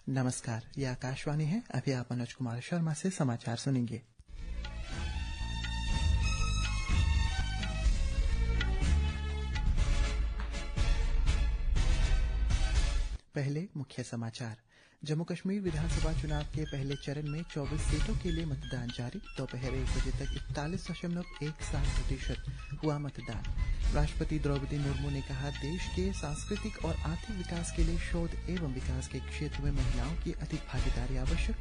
नमस्कार, ये आकाशवाणी है। अभी आप मनोज कुमार शर्मा से समाचार सुनेंगे। पहले मुख्य समाचार। जम्मू कश्मीर विधानसभा चुनाव के पहले चरण में 24 सीटों के लिए मतदान जारी। दोपहर 1 बजे तक 41.17% हुआ मतदान। राष्ट्रपति द्रौपदी मुर्मू ने कहा, देश के सांस्कृतिक और आर्थिक विकास के लिए शोध एवं विकास के क्षेत्र में महिलाओं की अधिक भागीदारी आवश्यक।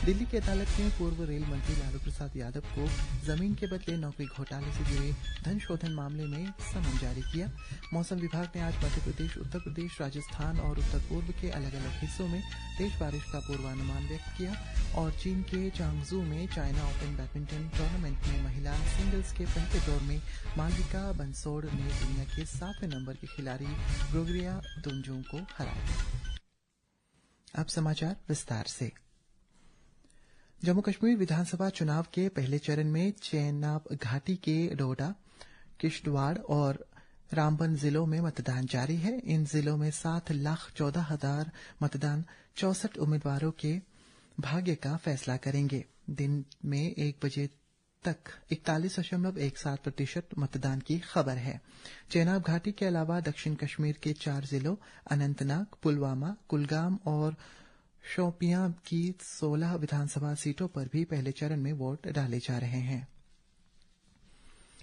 दिल्ली की अदालत ने पूर्व रेल मंत्री लालू प्रसाद यादव को जमीन के बदले नौकरी घोटाले से जुड़े धन शोधन मामले में समन जारी किया। मौसम विभाग ने आज मध्य प्रदेश, उत्तर प्रदेश, राजस्थान और उत्तर पूर्व के अलग अलग हिस्सों में तेज बारिश का पूर्वानुमान व्यक्त किया। और चीन के चांगजू में चाइना ओपन बैडमिंटन टूर्नामेंट में महिला सिंगल्स के पहले दौर में मालविका बंसोड़ ने दुनिया के 7वें नंबर की खिलाड़ी ग्रेगोरिया दुंजू को हराया। अब समाचार विस्तार से। जम्मू कश्मीर विधानसभा चुनाव के पहले चरण में चेनाब घाटी के डोडा, किश्तवाड़ और रामबन जिलों में मतदान जारी है। इन जिलों में 7,14,000 मतदान 64 उम्मीदवारों के भाग्य का फैसला करेंगे। दिन में 1 बजे तक 41.17% मतदान की खबर है। चेनाब घाटी के अलावा दक्षिण कश्मीर के 4 जिलों अनंतनाग, पुलवामा, कुलगाम और शोपियां की 16 विधानसभा सीटों पर भी पहले चरण में वोट डाले जा रहे हैं।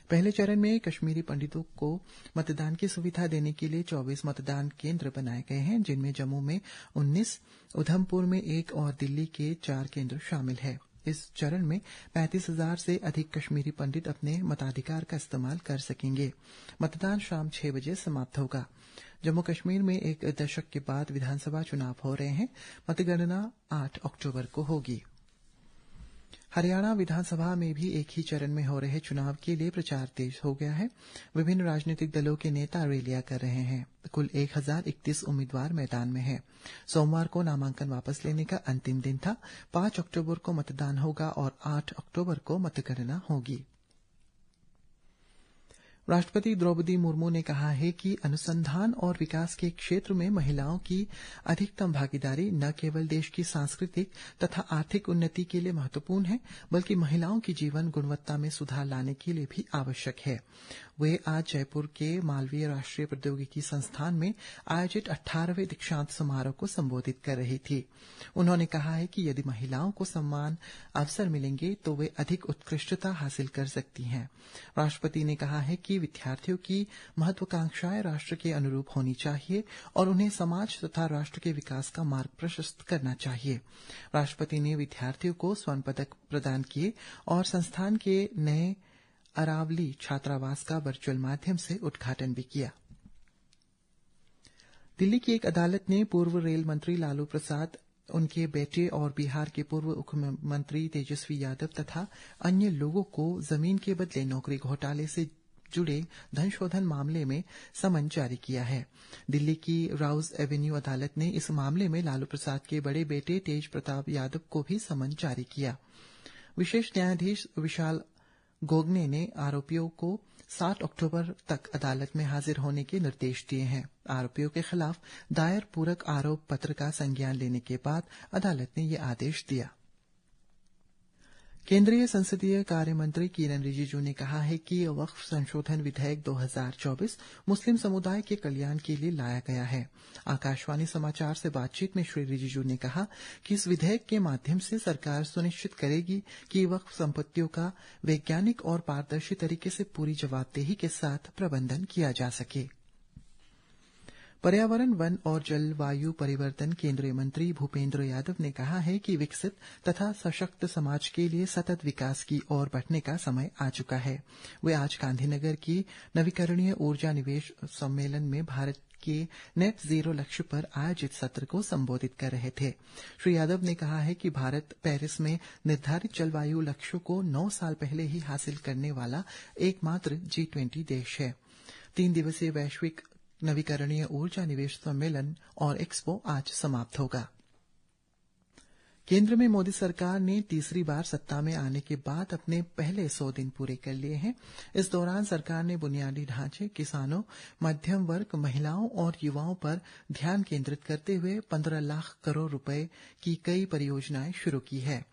पहले चरण में कश्मीरी पंडितों को मतदान की सुविधा देने के लिए 24 मतदान केंद्र बनाए गए हैं, जिनमें जम्मू में 19, उधमपुर में 1 और दिल्ली के 4 केंद्र शामिल हैं। इस चरण में 35,000 से अधिक कश्मीरी पंडित अपने मताधिकार का इस्तेमाल कर सकेंगे। मतदान शाम 6 बजे समाप्त होगा। जम्मू कश्मीर में 1 दशक के बाद विधानसभा चुनाव हो रहे हैं। मतगणना 8 अक्टूबर को होगी। हरियाणा विधानसभा में भी एक ही चरण में हो रहे चुनाव के लिए प्रचार तेज हो गया है। विभिन्न राजनीतिक दलों के नेता रैलियां कर रहे हैं। कुल 1031 उम्मीदवार मैदान में हैं। सोमवार को नामांकन वापस लेने का अंतिम दिन था। 5 अक्टूबर को मतदान होगा और 8 अक्टूबर को मतगणना होगी। राष्ट्रपति द्रौपदी मुर्मू ने कहा है कि अनुसंधान और विकास के क्षेत्र में महिलाओं की अधिकतम भागीदारी न केवल देश की सांस्कृतिक तथा आर्थिक उन्नति के लिए महत्वपूर्ण है, बल्कि महिलाओं की जीवन गुणवत्ता में सुधार लाने के लिए भी आवश्यक है। वे आज जयपुर के मालवीय राष्ट्रीय प्रौद्योगिकी संस्थान में आयोजित 18वें दीक्षांत समारोह को संबोधित कर रही थी। उन्होंने कहा है कि यदि महिलाओं को समान अवसर मिलेंगे तो वे अधिक उत्कृष्टता हासिल कर सकती हैं। राष्ट्रपति ने कहा है कि विद्यार्थियों की महत्वाकांक्षाएं राष्ट्र के अनुरूप होनी चाहिए और उन्हें समाज तथा राष्ट्र के विकास का मार्ग प्रशस्त करना चाहिए। राष्ट्रपति ने विद्यार्थियों को स्वर्ण पदक प्रदान किए और संस्थान के नए अरावली छात्रावास का वर्चुअल माध्यम से उद्घाटन भी किया। दिल्ली की एक अदालत ने पूर्व रेल मंत्री लालू प्रसाद, उनके बेटे और बिहार के पूर्व मुख्यमंत्री तेजस्वी यादव तथा अन्य लोगों को जमीन के बदले नौकरी घोटाले से जुड़े धन शोधन मामले में समन जारी किया है। दिल्ली की राउज एवेन्यू अदालत ने इस मामले में लालू प्रसाद के बड़े बेटे तेज प्रताप यादव को भी समन जारी किया। विशेष न्यायाधीश विशाल गोगने ने आरोपियों को 7 अक्टूबर तक अदालत में हाजिर होने के निर्देश दिए हैं। आरोपियों के खिलाफ दायर पूरक आरोप पत्र का संज्ञान लेने के बाद अदालत ने यह आदेश दिया। केंद्रीय संसदीय कार्य मंत्री किरेन रिजिजू ने कहा है कि वक्फ संशोधन विधेयक 2024 मुस्लिम समुदाय के कल्याण के लिए लाया गया है। आकाशवाणी समाचार से बातचीत में श्री रिजिजू ने कहा कि इस विधेयक के माध्यम से सरकार सुनिश्चित करेगी कि वक्फ संपत्तियों का वैज्ञानिक और पारदर्शी तरीके से पूरी जवाबदेही के साथ प्रबंधन किया जा सके। पर्यावरण, वन और जलवायु परिवर्तन केंद्रीय मंत्री भूपेंद्र यादव ने कहा है कि विकसित तथा सशक्त समाज के लिए सतत विकास की ओर बढ़ने का समय आ चुका है। वे आज गांधीनगर की नवीकरणीय ऊर्जा निवेश सम्मेलन में भारत के नेट जीरो लक्ष्य पर आयोजित सत्र को संबोधित कर रहे थे। श्री यादव ने कहा है कि भारत पेरिस में निर्धारित जलवायु लक्ष्यों को 9 साल पहले ही हासिल करने वाला एकमात्र G20 देश है। 3 दिवसीय वैश्विक नवीकरणीय ऊर्जा निवेश सम्मेलन और एक्सपो आज समाप्त होगा। केंद्र में मोदी सरकार ने तीसरी बार सत्ता में आने के बाद अपने पहले 100 दिन पूरे कर लिए हैं। इस दौरान सरकार ने बुनियादी ढांचे, किसानों, मध्यम वर्ग, महिलाओं और युवाओं पर ध्यान केंद्रित करते हुए 15 लाख करोड़ रुपए की कई परियोजनाएं शुरू की है।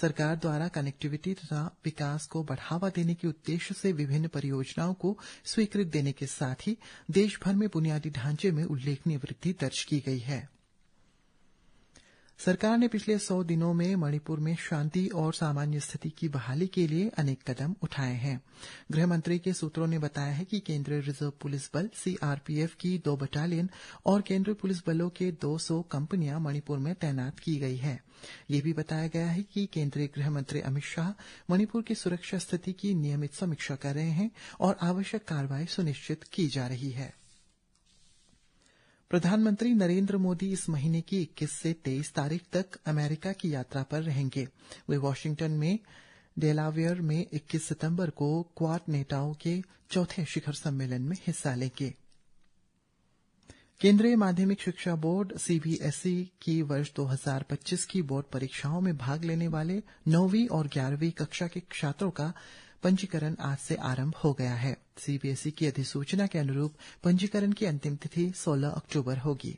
सरकार द्वारा कनेक्टिविटी तथा विकास को बढ़ावा देने के उद्देश्य से विभिन्न परियोजनाओं को स्वीकृति देने के साथ ही देश भर में बुनियादी ढांचे में उल्लेखनीय वृद्धि दर्ज की गई है। सरकार ने पिछले 100 दिनों में मणिपुर में शांति और सामान्य स्थिति की बहाली के लिए अनेक कदम उठाए हैं। गृह मंत्री के सूत्रों ने बताया है कि केंद्रीय रिजर्व पुलिस बल सीआरपीएफ की 2 बटालियन और केंद्रीय पुलिस बलों के 200 कंपनियां मणिपुर में तैनात की गई है। यह भी बताया गया है कि केंद्रीय गृह मंत्री अमित शाह मणिपुर की सुरक्षा स्थिति की नियमित समीक्षा कर रहे हैं और आवश्यक कार्रवाई सुनिश्चित की जा रही है। प्रधानमंत्री नरेंद्र मोदी इस महीने की 21 से 23 तारीख तक अमेरिका की यात्रा पर रहेंगे। वे वॉशिंगटन में डेलावेयर में 21 सितंबर को क्वाड नेताओं के चौथे शिखर सम्मेलन में हिस्सा लेंगे। केंद्रीय माध्यमिक शिक्षा बोर्ड सीबीएसई की वर्ष 2025 की बोर्ड परीक्षाओं में भाग लेने वाले 9वीं और 11वीं कक्षा के छात्रों का पंजीकरण आज से आरंभ हो गया है। सीबीएसई की अधिसूचना के अनुरूप पंजीकरण की अंतिम तिथि 16 अक्टूबर होगी।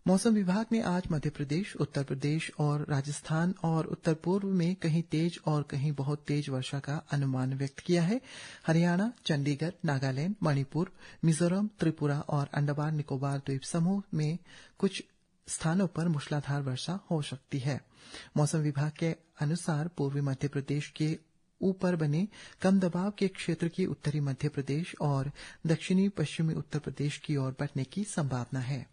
मौसम विभाग ने आज मध्य प्रदेश, उत्तर प्रदेश और राजस्थान और उत्तर पूर्व में कहीं तेज और कहीं बहुत तेज वर्षा का अनुमान व्यक्त किया है। हरियाणा, चंडीगढ़, नागालैंड, मणिपुर, मिजोरम, त्रिपुरा और अंडमान निकोबार द्वीप समूह में कुछ स्थानों पर मूसलाधार वर्षा हो सकती है। मौसम विभाग के अनुसार पूर्वी मध्य प्रदेश के ऊपर बने कम दबाव के क्षेत्र की उत्तरी मध्य प्रदेश और दक्षिणी पश्चिमी उत्तर प्रदेश की ओर बढ़ने की संभावना है।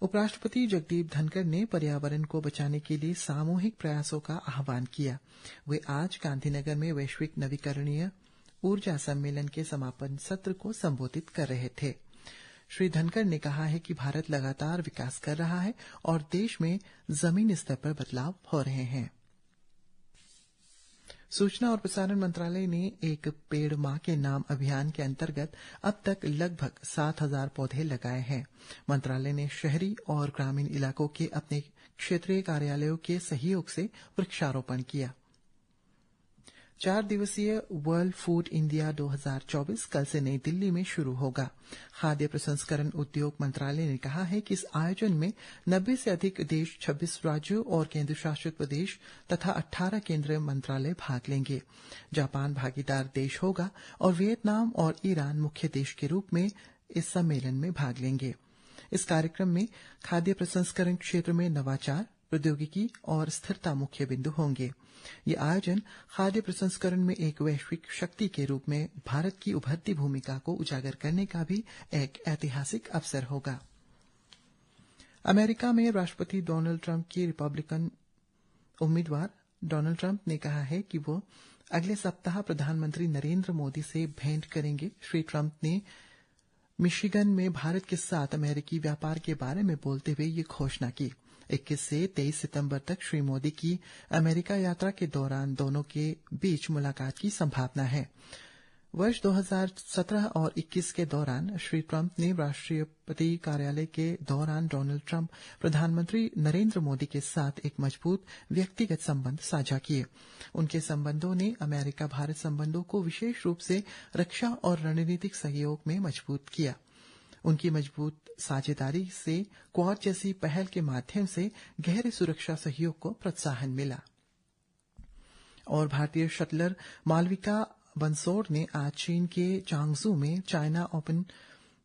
उपराष्ट्रपति जगदीप धनखड़ ने पर्यावरण को बचाने के लिए सामूहिक प्रयासों का आह्वान किया। वे आज गांधीनगर में वैश्विक नवीकरणीय ऊर्जा सम्मेलन के समापन सत्र को संबोधित कर रहे थे। श्री धनखड़ ने कहा है कि भारत लगातार विकास कर रहा है और देश में जमीनी स्तर पर बदलाव हो रहे हैं। सूचना और प्रसारण मंत्रालय ने एक पेड़ मां के नाम अभियान के अंतर्गत अब तक लगभग 7,000 पौधे लगाए हैं। मंत्रालय ने शहरी और ग्रामीण इलाकों के अपने क्षेत्रीय कार्यालयों के सहयोग से वृक्षारोपण किया। 4 दिवसीय वर्ल्ड फूड इंडिया 2024 कल से नई दिल्ली में शुरू होगा। खाद्य प्रसंस्करण उद्योग मंत्रालय ने कहा है कि इस आयोजन में 90 से अधिक देश, 26 राज्यों और केंद्र शासित प्रदेश तथा 18 केंद्रीय मंत्रालय भाग लेंगे। जापान भागीदार देश होगा और वियतनाम और ईरान मुख्य देश के रूप में इस सम्मेलन में भाग लेंगे। इस कार्यक्रम में खाद्य प्रसंस्करण क्षेत्र में नवाचार, प्रौद्योगिकी और स्थिरता मुख्य बिंदु होंगे। ये आयोजन खाद्य प्रसंस्करण में एक वैश्विक शक्ति के रूप में भारत की उभरती भूमिका को उजागर करने का भी एक ऐतिहासिक अवसर होगा। अमेरिका में राष्ट्रपति डोनाल्ड ट्रंप की रिपब्लिकन उम्मीदवार डोनाल्ड ट्रंप ने कहा है कि वो अगले सप्ताह प्रधानमंत्री नरेंद्र मोदी से भेंट करेंगे। श्री ट्रंप ने मिशिगन में भारत के साथ अमेरिकी व्यापार के बारे में बोलते हुए ये घोषणा की। 21 से 23 सितंबर तक श्री मोदी की अमेरिका यात्रा के दौरान दोनों के बीच मुलाकात की संभावना है। वर्ष 2017 और 21 के दौरान श्री ट्रंप ने राष्ट्रपति कार्यालय के दौरान डोनाल्ड ट्रंप प्रधानमंत्री नरेंद्र मोदी के साथ एक मजबूत व्यक्तिगत संबंध साझा किए। उनके संबंधों ने अमेरिका भारत संबंधों को विशेष रूप से रक्षा और रणनीतिक सहयोग में मजबूत किया। उनकी मजबूत साझेदारी से क्वाड जैसी पहल के माध्यम से गहरे सुरक्षा सहयोग को प्रोत्साहन मिला। और भारतीय शटलर मालविका बंसोड़ ने आज चीन के चांगजू में चाइना ओपन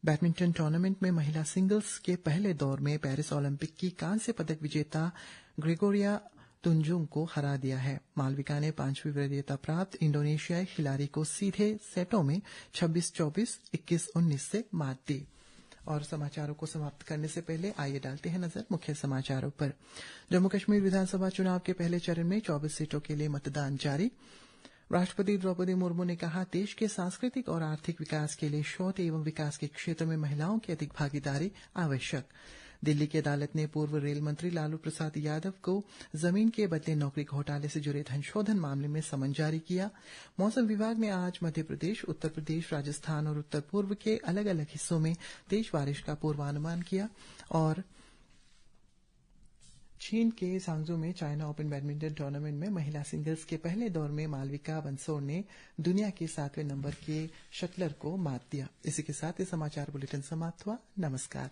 बैडमिंटन टूर्नामेंट में महिला सिंगल्स के पहले दौर में पेरिस ओलंपिक की कांस्य पदक विजेता ग्रेगोरिया तुंजुंग को हरा दिया है। मालविका ने 5वीं वरीयता प्राप्त इंडोनेशियाई खिलाड़ी को सीधे सेटों में 26-24, 21-19 से मात दी। और समाचारों को समाप्त करने से पहले आइए डालते हैं नजर मुख्य समाचारों पर। जम्मू कश्मीर विधानसभा चुनाव के पहले चरण में 24 सीटों के लिए मतदान जारी। राष्ट्रपति द्रौपदी मुर्मू ने कहा, देश के सांस्कृतिक और आर्थिक विकास के लिए शोध एवं विकास के क्षेत्र में महिलाओं की अधिक भागीदारी आवश्यक। दिल्ली की अदालत ने पूर्व रेल मंत्री लालू प्रसाद यादव को जमीन के बदले नौकरी घोटाले से जुड़े धनशोधन मामले में समन जारी किया। मौसम विभाग ने आज मध्य प्रदेश, उत्तर प्रदेश, राजस्थान और उत्तर पूर्व के अलग अलग हिस्सों में तेज बारिश का पूर्वानुमान किया। और चीन के सांगजू में चाइना ओपन बैडमिंटन टूर्नामेंट में महिला सिंगल्स के पहले दौर में मालविका बंसोड़ ने दुनिया के 7वें नंबर के शटलर को मात दिया। इसी के साथ ये समाचार बुलेटिन समाप्त हुआ। नमस्कार।